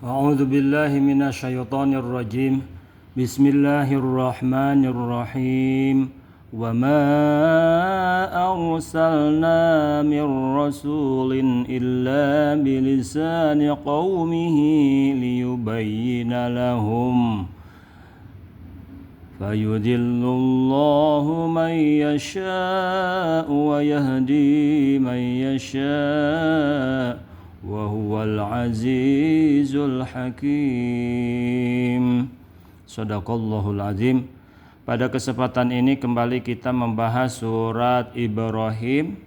أعوذ بالله من الشيطان الرجيم بسم الله الرحمن الرحيم وما أرسلنا من رسول إلا بلسان قومه ليبين لهم فيضل الله من يشاء ويهدي من يشاء وهو العزيز الحكيم. Shadaqallahul azim. Pada kesempatan ini kembali kita membahas surat Ibrahim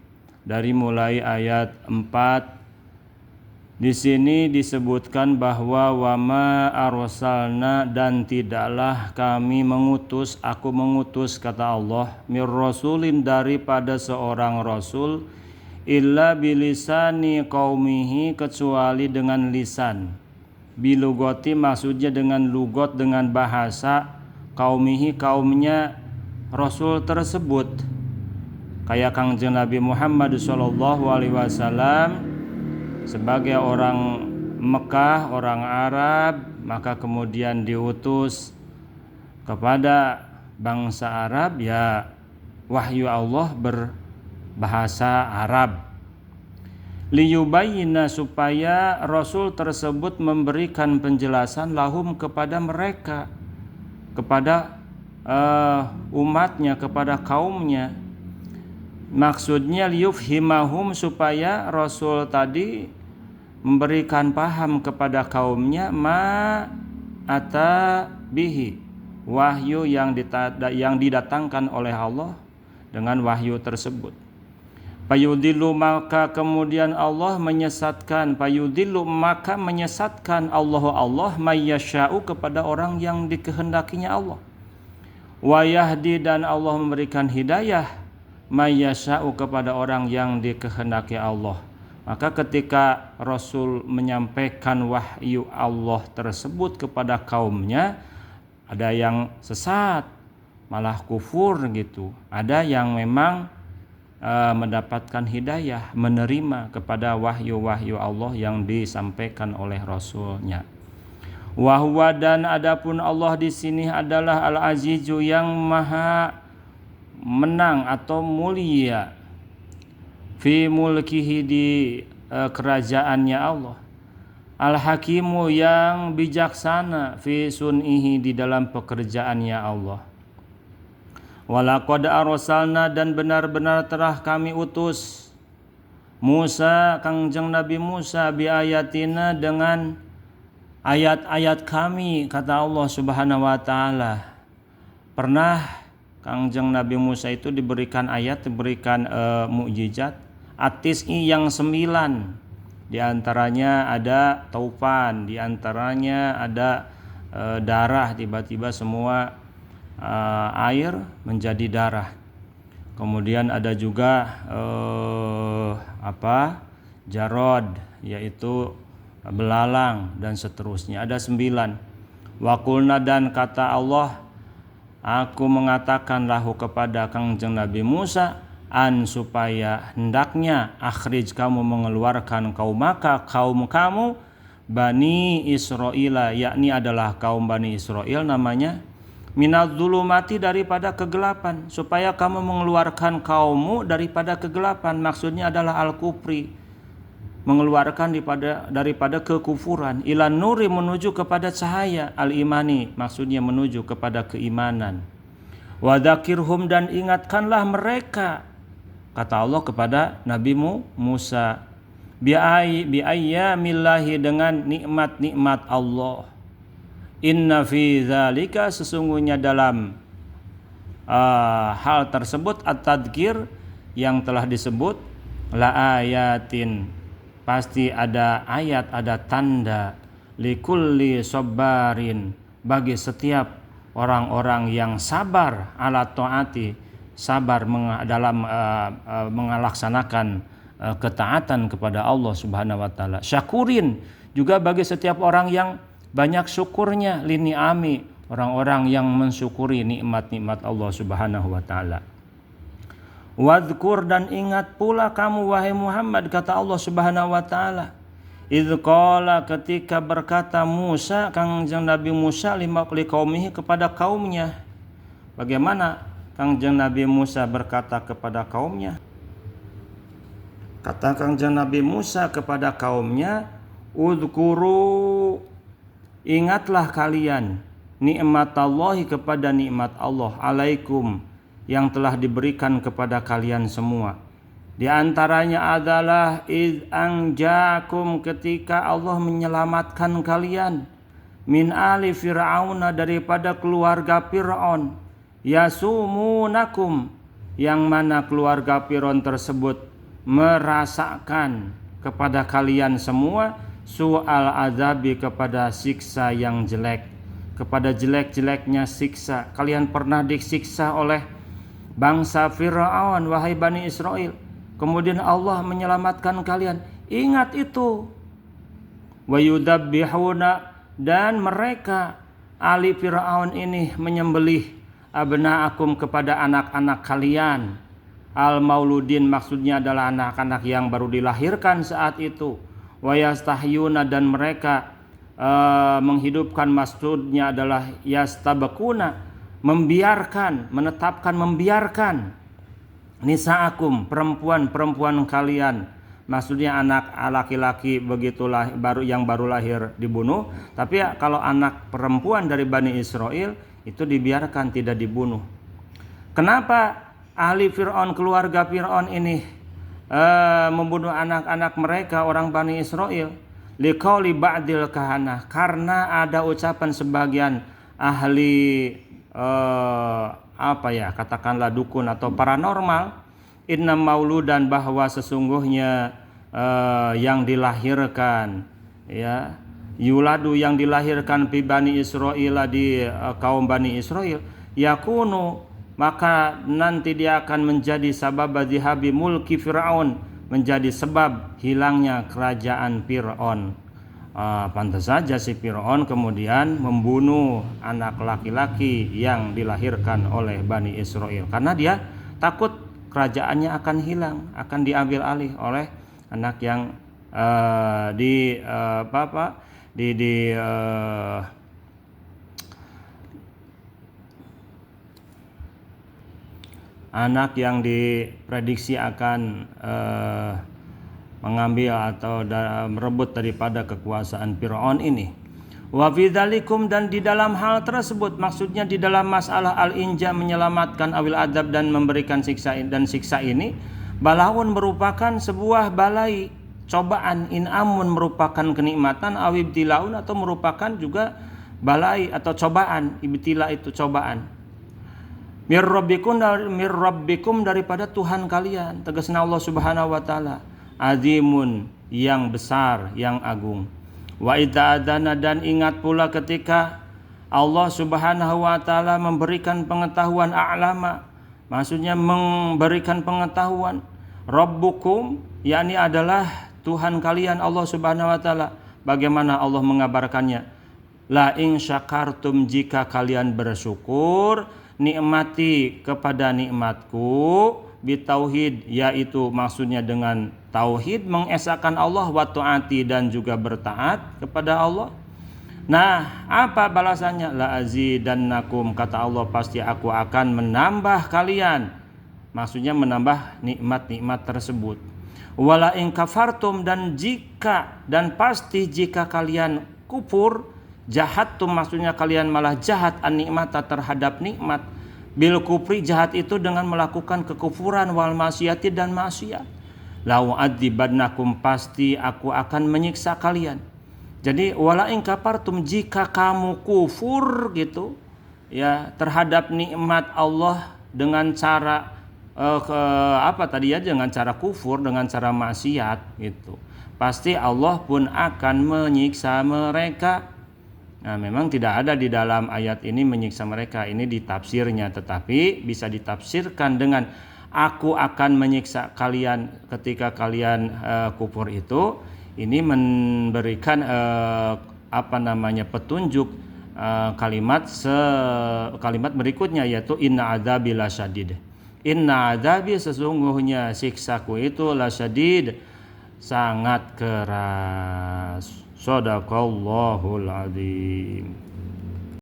dari mulai ayat 4. Di sini disebutkan bahwa wama arsalna, dan tidaklah kami mengutus, aku mengutus kata Allah, mir rasulin, daripada seorang rasul, illa bilisani qaumihi, kecuali dengan lisan, bilugoti maksudnya dengan lugot, dengan bahasa, qaumihi kaumnya rasul tersebut, kayak Kangjeng Nabi Muhammad SAW sebagai orang Mekah, orang Arab, maka kemudian diutus kepada bangsa Arab, ya wahyu Allah berbahasa Arab. Liyubayyina, supaya Rasul tersebut memberikan penjelasan lahum, kepada mereka, kepada umatnya, kepada kaumnya. Maksudnya liyufhimahum, supaya Rasul tadi memberikan paham kepada kaumnya ma ata bihi, wahyu yang didatangkan oleh Allah dengan wahyu tersebut. Payudillu, maka kemudian Allah menyesatkan, payudillu maka menyesatkan Allah mayyasya'u, kepada orang yang dikehendakinya Allah. Wa yahdi, dan Allah memberikan hidayah mayyasya'u, kepada orang yang dikehendaki Allah. Maka ketika Rasul menyampaikan wahyu Allah tersebut kepada kaumnya, ada yang sesat, malah kufur gitu. Ada yang memang mendapatkan hidayah, menerima kepada wahyu-wahyu Allah yang disampaikan oleh Rasulnya. Wahwa, dan adapun Allah di sini adalah Al-Azizu, yang maha menang atau mulia, fi mulkihi, di kerajaannya Allah. Al-Hakimu, yang bijaksana, fi sun'ihi, di dalam pekerjaannya Allah. Walaqad arsalna, dan benar-benar telah kami utus Musa, Kangjeng Nabi Musa, bi ayatina, dengan ayat-ayat kami, kata Allah Subhanahu wa taala. Pernah Kangjeng Nabi Musa itu diberikan ayat, diberikan mukjizat atis'i yang 9. Di antaranya ada taufan, di antaranya ada darah, tiba-tiba semua air menjadi darah. Kemudian ada juga jarod, yaitu belalang, dan seterusnya. Ada 9. Waqulna, dan kata Allah, aku mengatakan lahu, kepada Kangjeng Nabi Musa, an, supaya hendaknya, akhrij, kamu mengeluarkan kaumaka, kaum kamu, Bani Israila, yakni adalah kaum Bani Israel namanya, minadz-zulumati, daripada kegelapan, supaya kamu mengeluarkan kaummu daripada kegelapan. Maksudnya adalah al-kufri, mengeluarkan daripada kekufuran, ilan nuri, menuju kepada cahaya, al-imani, maksudnya menuju kepada keimanan. Wadzakirhum, dan ingatkanlah mereka, kata Allah kepada Nabi Musa, bi ayyamillahi, dengan nikmat-nikmat Allah. Inna fi dzalika, sesungguhnya dalam hal tersebut, at-tadzkir, yang telah disebut, la ayatin, pasti ada ayat, ada tanda, likulli sabarin, bagi setiap orang-orang yang sabar, ala taati, sabar dalam melaksanakan ketaatan kepada Allah Subhanahu wa taala. Syakurin, juga bagi setiap orang yang banyak syukurnya, lini'ami, orang-orang yang mensyukuri nikmat-nikmat Allah Subhanahu wa taala. Wadhkur, dan ingat pula kamu wahai Muhammad, kata Allah Subhanahu wa taala, Idz qala ketika berkata Musa, Kangjeng Nabi Musa liqaumihi kepada kaumnya. Bagaimana Kangjeng Nabi Musa berkata kepada kaumnya? Kata Kangjeng Nabi Musa kepada kaumnya, "Udzkuru, ingatlah kalian nikmatallahi kepada nikmat Allah alaikum yang telah diberikan kepada kalian semua. Di antaranya adalah id anjakum ketika Allah menyelamatkan kalian min ali fir'auna daripada keluarga Fir'aun yasumunakum yang mana keluarga Fir'aun tersebut merasakan kepada kalian semua su'al azabi kepada siksa yang jelek, kepada jelek-jeleknya siksa. Kalian pernah disiksa oleh bangsa Fir'aun wahai Bani Israel. Kemudian Allah menyelamatkan kalian. Ingat itu. Wa yudabbihuna, dan mereka ahli Fir'aun ini menyembelih abna'akum kepada anak-anak kalian. Al-mauludin maksudnya adalah anak-anak yang baru dilahirkan saat itu. Wa yastahyuna, dan mereka menghidupkan maksudnya adalah yastabakuna, membiarkan, menetapkan, membiarkan nisaakum, perempuan-perempuan kalian, maksudnya anak laki-laki begitulah yang baru lahir dibunuh. Tapi kalau anak perempuan dari Bani Israel itu dibiarkan, tidak dibunuh. Kenapa ahli Fir'aun, keluarga Fir'aun ini membunuh anak-anak mereka, orang Bani Israel? Liqauli ba'dil kahana, karena ada ucapan sebagian ahli katakanlah dukun atau paranormal, inna mauludan, bahwa sesungguhnya yang dilahirkan, ya, yuladu, yang dilahirkan di Bani Israel, di kaum Bani Israel, yakunu, maka nanti dia akan menjadi sabab dzihabi mulki Fir'aun, menjadi sebab hilangnya kerajaan Fir'aun. Pantas saja si Fir'aun kemudian membunuh anak laki-laki yang dilahirkan oleh Bani Israel, karena dia takut kerajaannya akan hilang, akan diambil alih oleh anak yang anak yang diprediksi akan mengambil atau merebut daripada kekuasaan Fir'aun ini. Wa fidzalikum, dan di dalam hal tersebut, maksudnya di dalam masalah al-inja, menyelamatkan awil adab dan memberikan siksa, dan siksa ini balaun merupakan sebuah balai, cobaan, inamun merupakan kenikmatan, awibtilaun atau merupakan juga balai atau cobaan. Ibtila itu cobaan. Mir rabbikum daripada Tuhan kalian, tegasna Allah Subhanahu wa taala. Azimun, yang besar, yang agung. Wa idza adzana, dan ingat pula ketika Allah Subhanahu wa taala memberikan pengetahuan a'lama, maksudnya memberikan pengetahuan. Rabbukum, yakni adalah Tuhan kalian Allah Subhanahu wa taala. Bagaimana Allah mengabarkannya? La in syakartum, jika kalian bersyukur, nikmati kepada nikmatku bitauhid, yaitu maksudnya dengan tauhid, mengesahkan Allah, wa taati, dan juga bertaat kepada Allah. Nah, apa balasannya? La azidannakum, kata Allah, pasti aku akan menambah kalian, maksudnya menambah nikmat-nikmat tersebut. Wala in kafartum, dan pasti jika kalian kufur, jahatum, maksudnya kalian malah jahat an nikmata, terhadap nikmat. Bil kufri, jahat itu dengan melakukan kekufuran, wal maksiati, dan maksiat. Lau adzibannakum, pasti aku akan menyiksa kalian. Jadi wala in kafartum, jika kamu kufur gitu ya terhadap nikmat Allah dengan cara dengan cara kufur, dengan cara maksiat gitu, pasti Allah pun akan menyiksa mereka. Nah, memang tidak ada di dalam ayat ini menyiksa mereka, ini ditafsirnya, tetapi bisa ditafsirkan dengan aku akan menyiksa kalian ketika kalian kufur itu. Ini memberikan petunjuk kalimat berikutnya, yaitu inna adzabi lasyadid. Inna adzabi, sesungguhnya siksaku itu lasyadid, sangat keras. Shadaqallahul adzim.